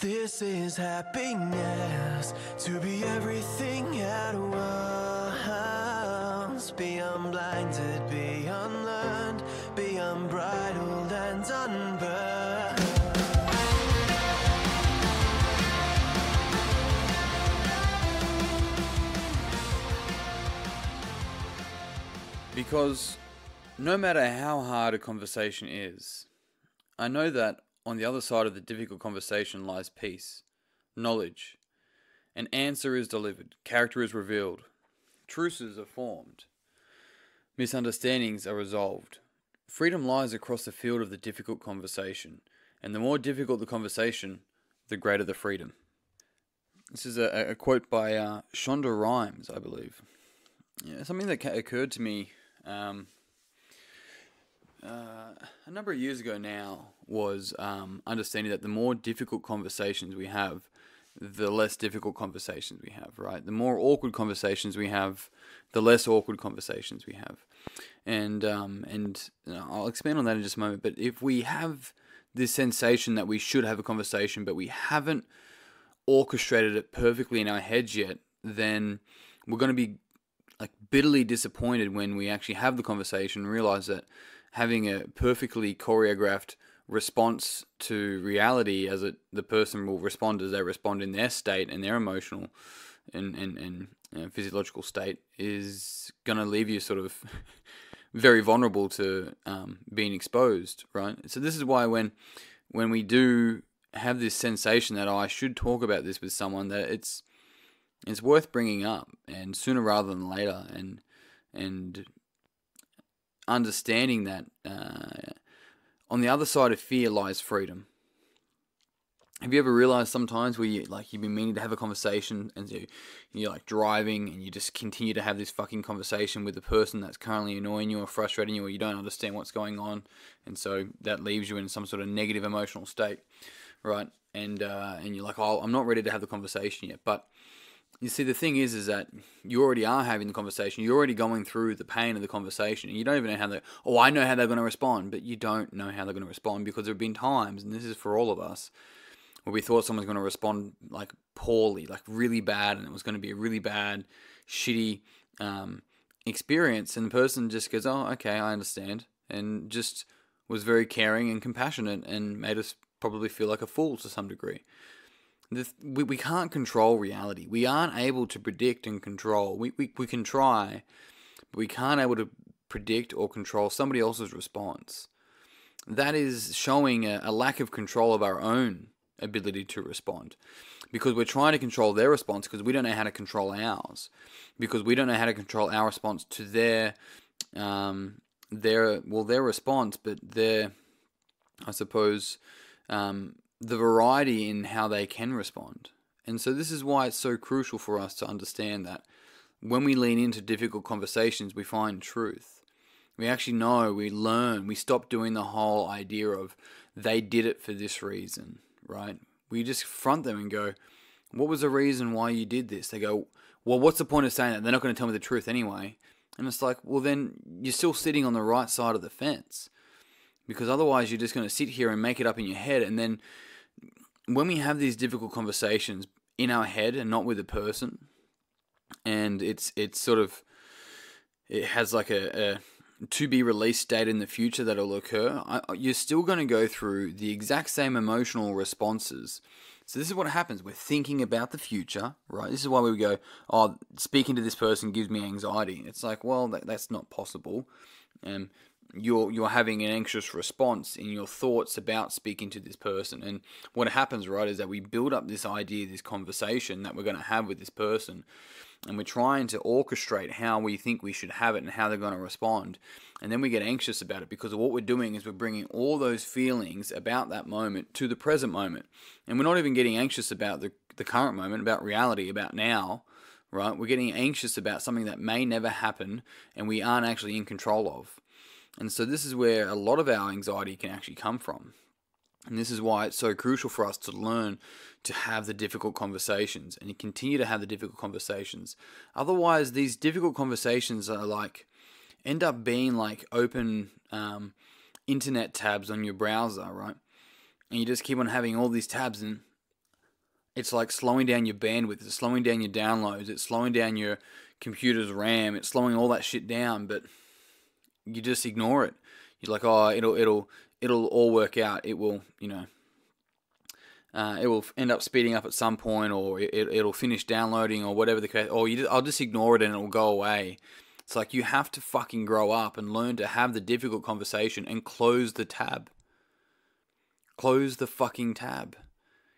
This is happiness, to be everything at once. Be unblinded, be unlearned, be unbridled and unburned. Because no matter how hard a conversation is, I know that on the other side of the difficult conversation lies peace, knowledge. An answer is delivered, character is revealed, truces are formed, misunderstandings are resolved. Freedom lies across the field of the difficult conversation, and the more difficult the conversation, the greater the freedom. This is a quote by Shonda Rhimes, I believe. Yeah, something that occurred to me a number of years ago now was understanding that the more difficult conversations we have, the less difficult conversations we have, right? The more awkward conversations we have, the less awkward conversations we have. And I'll expand on that in just a moment, but if we have this sensation that we should have a conversation, but we haven't orchestrated it perfectly in our heads yet, then we're going to be like bitterly disappointed when we actually have the conversation and realize that having a perfectly choreographed response to reality as the person will respond as they respond in their state and their emotional and physiological state is going to leave you sort of very vulnerable to being exposed, right? So this is why when we do have this sensation that I should talk about this with someone, that it's worth bringing up, and sooner rather than later, and understanding that on the other side of fear lies freedom. Have you ever realized sometimes where you've been meaning to have a conversation and you're like driving and you just continue to have this fucking conversation with the person that's currently annoying you or frustrating you, or you don't understand what's going on, and so that leaves you in some sort of negative emotional state, right? And you're like, oh, I'm not ready to have the conversation yet, but you see, the thing is that you already are having the conversation. You're already going through the pain of the conversation. And you don't even know how I know how they're going to respond. But you don't know how they're going to respond, because there have been times, and this is for all of us, where we thought someone's going to respond like poorly, like really bad, and it was going to be a really bad, shitty experience. And the person just goes, oh, okay, I understand. And just was very caring and compassionate and made us probably feel like a fool to some degree. We can't control reality. We aren't able to predict and control. We can try, but we can't able to predict or control somebody else's response. That is showing a lack of control of our own ability to respond, because we're trying to control their response because we don't know how to control ours, because we don't know how to control our response to their response, but their, I suppose, the variety in how they can respond. And so this is why it's so crucial for us to understand that when we lean into difficult conversations, we find truth. We actually know, we learn, we stop doing the whole idea of they did it for this reason, right? We just confront them and go, what was the reason why you did this? They go, well, what's the point of saying that? They're not going to tell me the truth anyway. And it's like, well, then you're still sitting on the right side of the fence, because otherwise you're just going to sit here and make it up in your head. And then when we have these difficult conversations in our head and not with a person, and it's sort of, it has like a to be released date in the future that'll occur, you're still going to go through the exact same emotional responses. So this is what happens. We're thinking about the future, right? This is why we go, oh, speaking to this person gives me anxiety. It's like, well, that's not possible. You're having an anxious response in your thoughts about speaking to this person. And what happens, right, is that we build up this idea, this conversation that we're going to have with this person, and we're trying to orchestrate how we think we should have it and how they're going to respond. And then we get anxious about it, because what we're doing is we're bringing all those feelings about that moment to the present moment. And we're not even getting anxious about the current moment, about reality, about now, right? We're getting anxious about something that may never happen and we aren't actually in control of. And so this is where a lot of our anxiety can actually come from. And this is why it's so crucial for us to learn to have the difficult conversations and continue to have the difficult conversations. Otherwise, these difficult conversations are end up being like open internet tabs on your browser, right? And you just keep on having all these tabs, and It's like slowing down your bandwidth, it's slowing down your downloads, it's slowing down your computer's RAM, it's slowing all that shit down, but you just ignore it. You're like, oh, it'll all work out. It will, it will end up speeding up at some point, or it'll finish downloading, or whatever the case. Or I'll just ignore it and it'll go away. It's like you have to fucking grow up and learn to have the difficult conversation and close the tab. Close the fucking tab.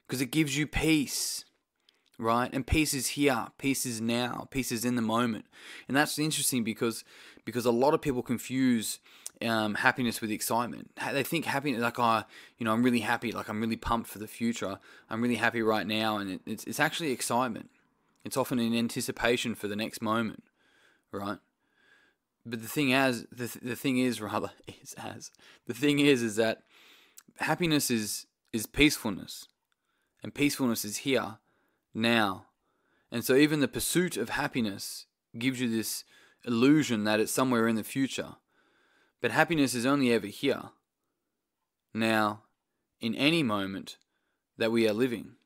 Because it gives you peace, right? And peace is here. Peace is now. Peace is in the moment. And that's interesting because a lot of people confuse happiness with excitement. They think happiness, like, I'm really happy, like I'm really pumped for the future. I'm really happy right now. And it's actually excitement. It's often an anticipation for the next moment, right? But the thing is that happiness is peacefulness. And peacefulness is here, now. And so even the pursuit of happiness gives you this illusion that it's somewhere in the future. But happiness is only ever here, now, in any moment that we are living.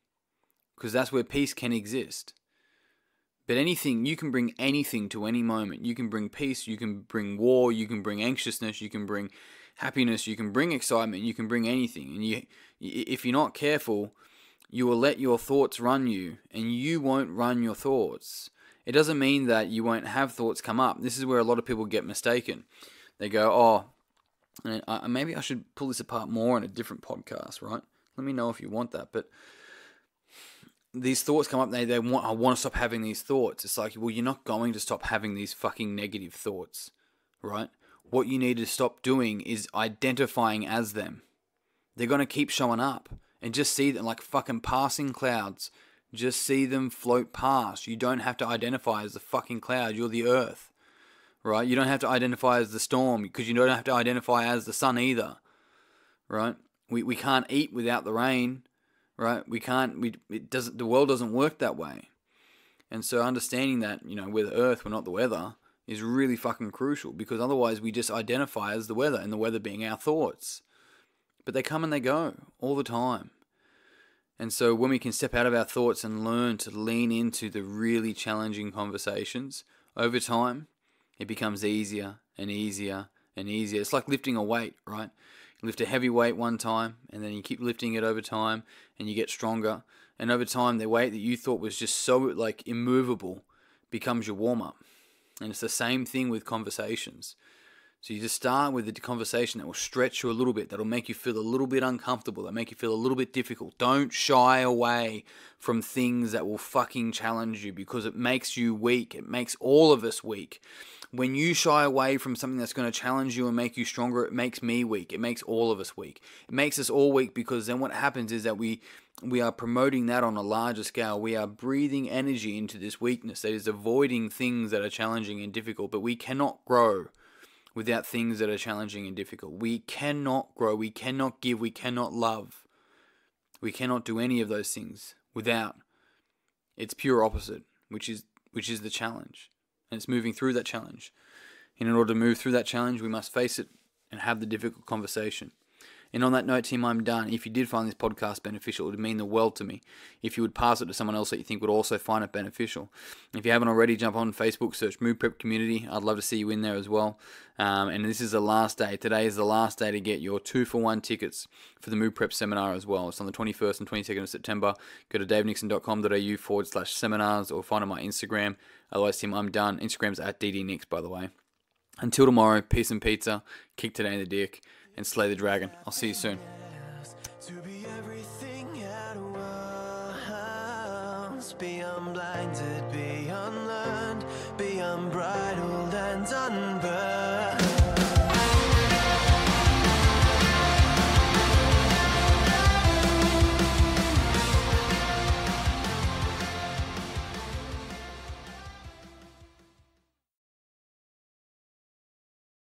Because that's where peace can exist. But you can bring anything to any moment. You can bring peace, you can bring war, you can bring anxiousness, you can bring happiness, you can bring excitement, you can bring anything. And if you're not careful, you will let your thoughts run you, and you won't run your thoughts. It doesn't mean that you won't have thoughts come up. This is where a lot of people get mistaken. They go, maybe I should pull this apart more in a different podcast, right? Let me know if you want that. But these thoughts come up, I want to stop having these thoughts. It's like, well, you're not going to stop having these fucking negative thoughts, right? What you need to stop doing is identifying as them. They're going to keep showing up. And just see them like fucking passing clouds. Just see them float past. You don't have to identify as the fucking cloud. You're the earth, right? You don't have to identify as the storm, because you don't have to identify as the sun either, right? We can't eat without the rain, right? The world doesn't work that way. And so understanding that, we're the earth, we're not the weather, is really fucking crucial, because otherwise we just identify as the weather, and the weather being our thoughts. But they come and they go all the time. And so when we can step out of our thoughts and learn to lean into the really challenging conversations, over time, it becomes easier and easier and easier. It's like lifting a weight, right? You lift a heavy weight one time, and then you keep lifting it over time, and you get stronger. And over time, the weight that you thought was just so like immovable becomes your warm-up. And it's the same thing with conversations. So you just start with a conversation that will stretch you a little bit, that'll make you feel a little bit uncomfortable, that'll make you feel a little bit difficult. Don't shy away from things that will fucking challenge you, because it makes you weak. It makes all of us weak. When you shy away from something that's going to challenge you and make you stronger, it makes me weak. It makes all of us weak. It makes us all weak, because then what happens is that we are promoting that on a larger scale. We are breathing energy into this weakness that is avoiding things that are challenging and difficult, but we cannot grow without things that are challenging and difficult. We cannot grow, we cannot give, we cannot love. We cannot do any of those things without its pure opposite, which is the challenge. And it's moving through that challenge. And in order to move through that challenge, we must face it and have the difficult conversation. And on that note, team, I'm done. If you did find this podcast beneficial, it would mean the world to me if you would pass it to someone else that you think would also find it beneficial. If you haven't already, jump on Facebook, search Mood Prep Community. I'd love to see you in there as well. And this is the last day. Today is the last day to get your 2-for-1 tickets for the Mood Prep seminar as well. It's on the 21st and 22nd of September. Go to davenixon.com.au/seminars, or find on my Instagram. Otherwise, team, I'm done. Instagram's at @ddnix, by the way. Until tomorrow, peace and pizza. Kick today in the dick and slay the dragon. I'll see you soon. To be everything at once, be unblinded, be